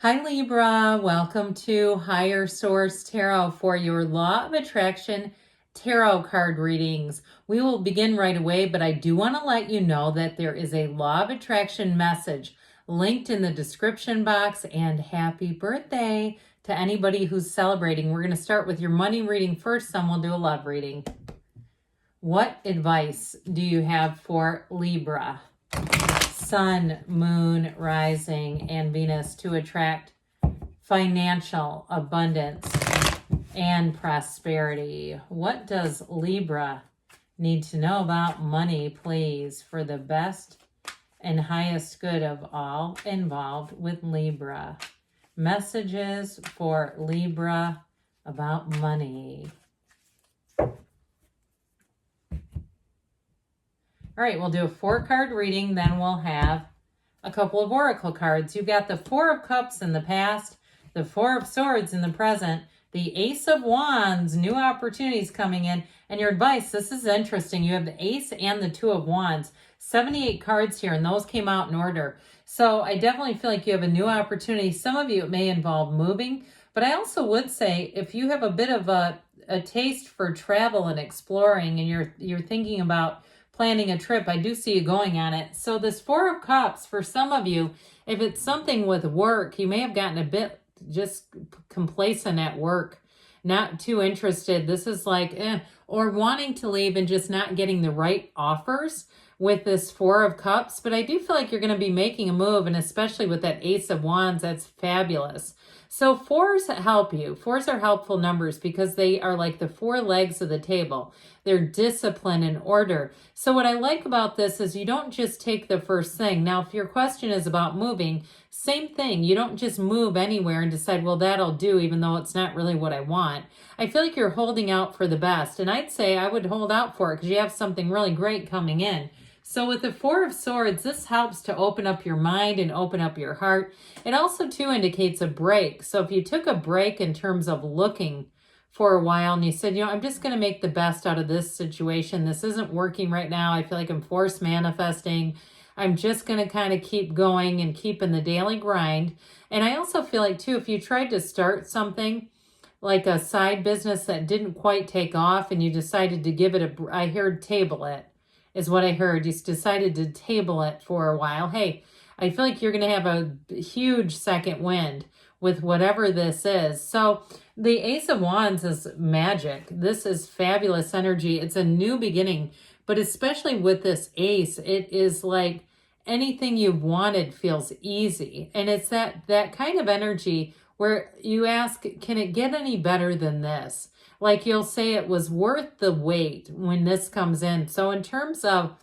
Hi Libra, welcome to Higher Source Tarot for your Law of Attraction tarot card readings. We will begin right away, but I do want to let you know that there is a Law of Attraction message linked in the description box, and happy birthday to anybody who's celebrating. We're going to start with your money reading first, then we'll do a love reading. What advice do you have for Libra? Sun, Moon, Rising, and Venus to attract financial abundance and prosperity. What does Libra need to know about money, please, for the best and highest good of all involved with Libra? Messages for Libra about money. All right, we'll do a 4-card reading, then we'll have a couple of oracle cards. You've got the 4 of Cups in the past, the 4 of Swords in the present, the Ace of Wands, new opportunities coming in, and your advice. This is interesting. You have the Ace and the 2 of Wands, 78 cards here, and those came out in order. So I definitely feel like you have a new opportunity. Some of you, it may involve moving, but I also would say if you have a bit of a taste for travel and exploring, and you're thinking about planning a trip, I do see you going on it. So this 4 of Cups, for some of you, if it's something with work, you may have gotten a bit just complacent at work, not too interested. This is like, or wanting to leave and just not getting the right offers with this 4 of Cups. But I do feel like you're going to be making a move, and especially with that Ace of Wands, that's fabulous. So 4s help you. 4s are helpful numbers because they are like the 4 legs of the table. They're discipline and order. So what I like about this is you don't just take the first thing. Now, if your question is about moving, same thing. You don't just move anywhere and decide, well, that'll do, even though it's not really what I want. I feel like you're holding out for the best. And I'd say I would hold out for it because you have something really great coming in. So with the 4 of Swords, this helps to open up your mind and open up your heart. It also, too, indicates a break. So if you took a break in terms of looking for a while and you said, I'm just going to make the best out of this situation. This isn't working right now. I feel like I'm force manifesting. I'm just going to kind of keep going and keep in the daily grind. And I also feel like, too, if you tried to start something like a side business that didn't quite take off and you decided to give it I heard table it. Is what I heard. You decided to table it for a while. Hey, I feel like you're going to have a huge second wind with whatever this is. So the Ace of Wands is magic. This is fabulous energy. It's a new beginning, but especially with this Ace, it is like anything you've wanted feels easy. And it's that kind of energy where you ask, can it get any better than this? Like you'll say it was worth the wait when this comes in. So in terms of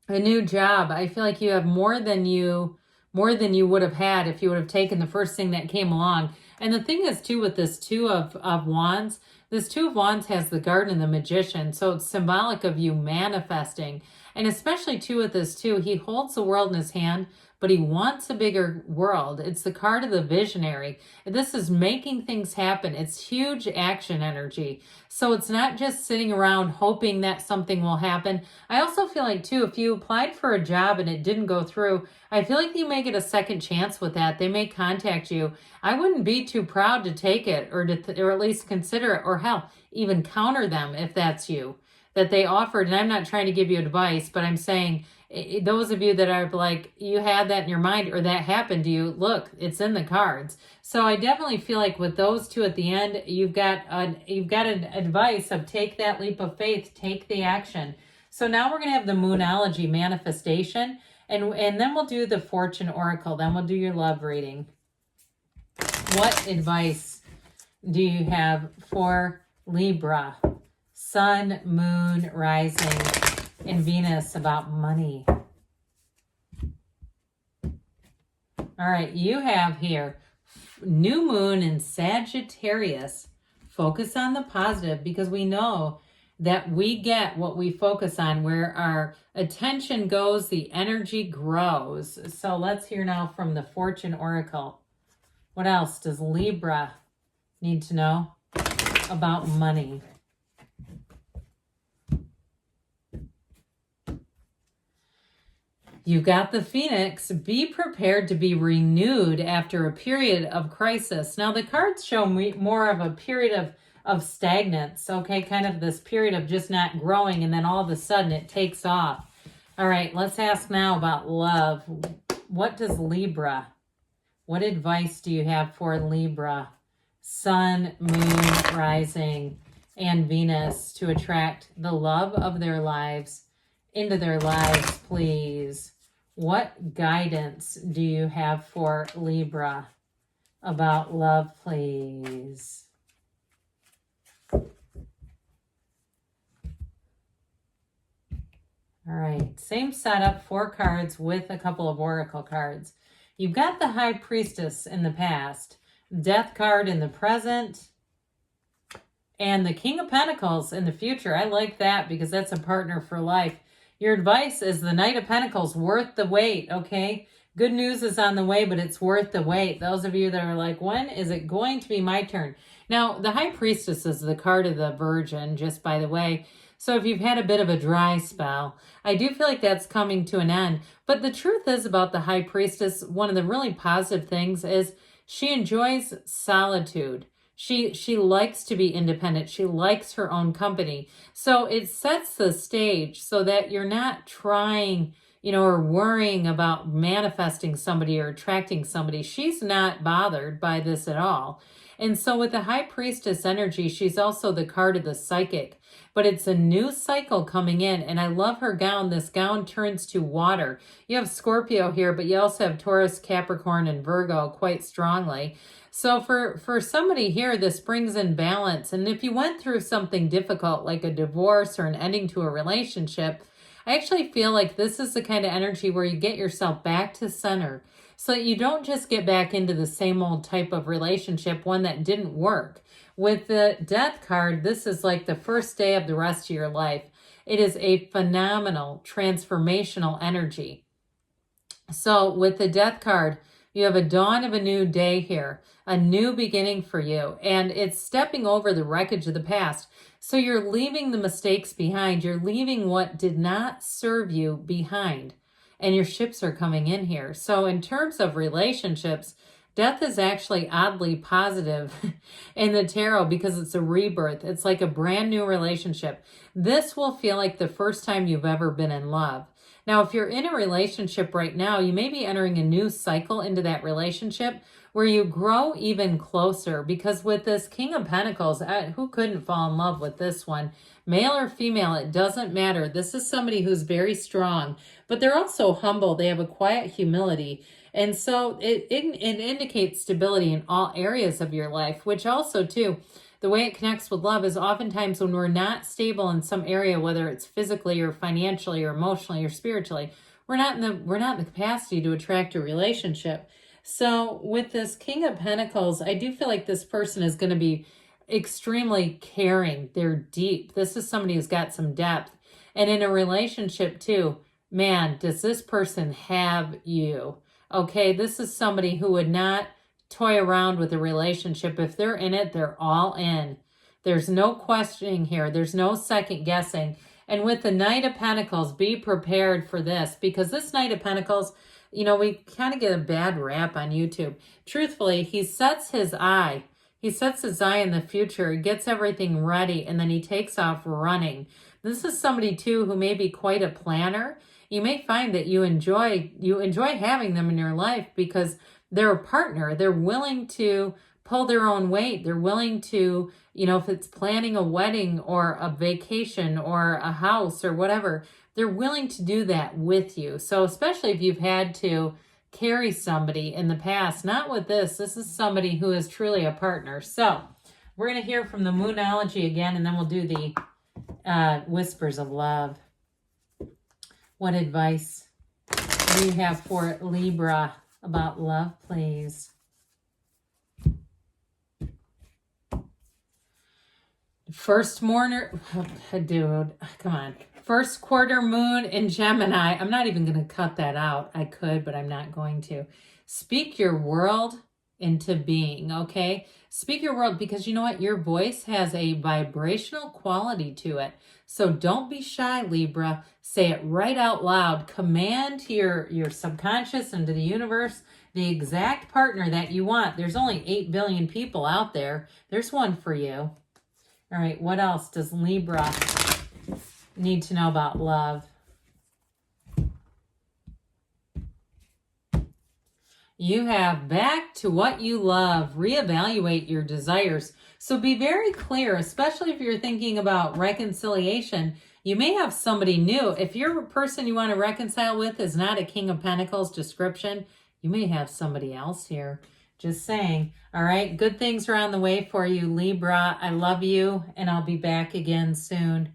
a new job, I feel like you have more than you would have had if you would have taken the first thing that came along. And the thing is, too, with this 2 of Wands, this 2 of Wands has the Garden and the Magician. So it's symbolic of you manifesting. And especially, too, with this, too, he holds the world in his hand, but he wants a bigger world. It's the card of the visionary. This is making things happen. It's huge action energy. So it's not just sitting around hoping that something will happen. I also feel like, too, if you applied for a job and it didn't go through, I feel like you may get a second chance with that. They may contact you. I wouldn't be too proud to take it or at least consider it, or hell, even counter them if that's you, that they offered. And I'm not trying to give you advice, but I'm saying those of you that are like, you had that in your mind or that happened to you, look, it's in the cards. So I definitely feel like with those 2 at the end, you've got an advice of take that leap of faith, take the action. So now we're going to have the Moonology manifestation, and then we'll do the Fortune Oracle. Then we'll do your love reading. What advice do you have for Libra? Sun, Moon, Rising, and Venus about money. All right, you have here new moon in Sagittarius. Focus on the positive, because we know that we get what we focus on. Where our attention goes, the energy grows. So let's hear now from the Fortune Oracle. What else does Libra need to know about money? You got the Phoenix. Be prepared to be renewed after a period of crisis. Now, the cards show me more of a period of stagnance, okay? Kind of this period of just not growing, and then all of a sudden it takes off. All right, let's ask now about love. What does Libra, what advice do you have for Libra? Sun, moon, rising, and Venus to attract the love of their lives into their lives, please. What guidance do you have for Libra about love, please? All right, same setup, 4 cards with a couple of oracle cards. You've got the High Priestess in the past, Death card in the present, and the King of Pentacles in the future. I like that because that's a partner for life. Your advice is the Knight of Pentacles, worth the wait, okay? Good news is on the way, but it's worth the wait. Those of you that are like, when is it going to be my turn? Now, the High Priestess is the card of the Virgin, just by the way. So if you've had a bit of a dry spell, I do feel like that's coming to an end. But the truth is about the High Priestess, one of the really positive things is she enjoys solitude. She likes to be independent. She likes her own company. So it sets the stage so that you're not trying, or worrying about manifesting somebody or attracting somebody. She's not bothered by this at all. And so with the High Priestess energy, she's also the card of the psychic. But it's a new cycle coming in. And I love her gown. This gown turns to water. You have Scorpio here, but you also have Taurus, Capricorn, and Virgo quite strongly. So for somebody here, this brings in balance. And if you went through something difficult like a divorce or an ending to a relationship, I actually feel like this is the kind of energy where you get yourself back to center so that you don't just get back into the same old type of relationship, one that didn't work. With the Death card, this is like the first day of the rest of your life. It is a phenomenal, transformational energy. So with the Death card, you have a dawn of a new day here, a new beginning for you, and it's stepping over the wreckage of the past. So you're leaving the mistakes behind. You're leaving what did not serve you behind, and your ships are coming in here. So in terms of relationships, Death is actually oddly positive in the tarot because it's a rebirth. It's like a brand new relationship. This will feel like the first time you've ever been in love. Now, if you're in a relationship right now, you may be entering a new cycle into that relationship where you grow even closer, because with this King of Pentacles, who couldn't fall in love with this one? Male or female, it doesn't matter. This is somebody who's very strong, but they're also humble. They have a quiet humility. And so it indicates stability in all areas of your life, which also, too, the way it connects with love is oftentimes when we're not stable in some area, whether it's physically or financially or emotionally or spiritually, we're not in the capacity to attract a relationship. So with this King of Pentacles, I do feel like this person is going to be extremely caring. They're deep. This is somebody who's got some depth. And in a relationship too, man, does this person have you? Okay, this is somebody who would not toy around with a relationship. If they're in it, they're all in. There's no questioning here. There's no second guessing. And with the Knight of Pentacles, be prepared for this, because this Knight of Pentacles, we kind of get a bad rap on YouTube. Truthfully, he sets his eye. He sets his eye in the future, gets everything ready, and then he takes off running. This is somebody, too, who may be quite a planner. You may find that you enjoy having them in your life because they're a partner. They're willing to pull their own weight. They're willing to, if it's planning a wedding or a vacation or a house or whatever, they're willing to do that with you. So especially if you've had to carry somebody in the past, not with this. This is somebody who is truly a partner. So we're going to hear from the Moonology again, and then we'll do the Whispers of Love. What advice do you have for Libra about love, please? First quarter moon in Gemini. I'm not even going to cut that out. I could, but I'm not going to. Speak your world into being, okay? Speak your world, because you know what? Your voice has a vibrational quality to it. So don't be shy, Libra. Say it right out loud. Command to your subconscious and to the universe the exact partner that you want. There's only 8 billion people out there. There's one for you. All right, what else does Libra need to know about love? You have back to what you love. Reevaluate your desires. So be very clear, especially if you're thinking about reconciliation. You may have somebody new. If your person you want to reconcile with is not a King of Pentacles description, you may have somebody else here. Just saying. All right, good things are on the way for you, Libra. I love you, and I'll be back again soon.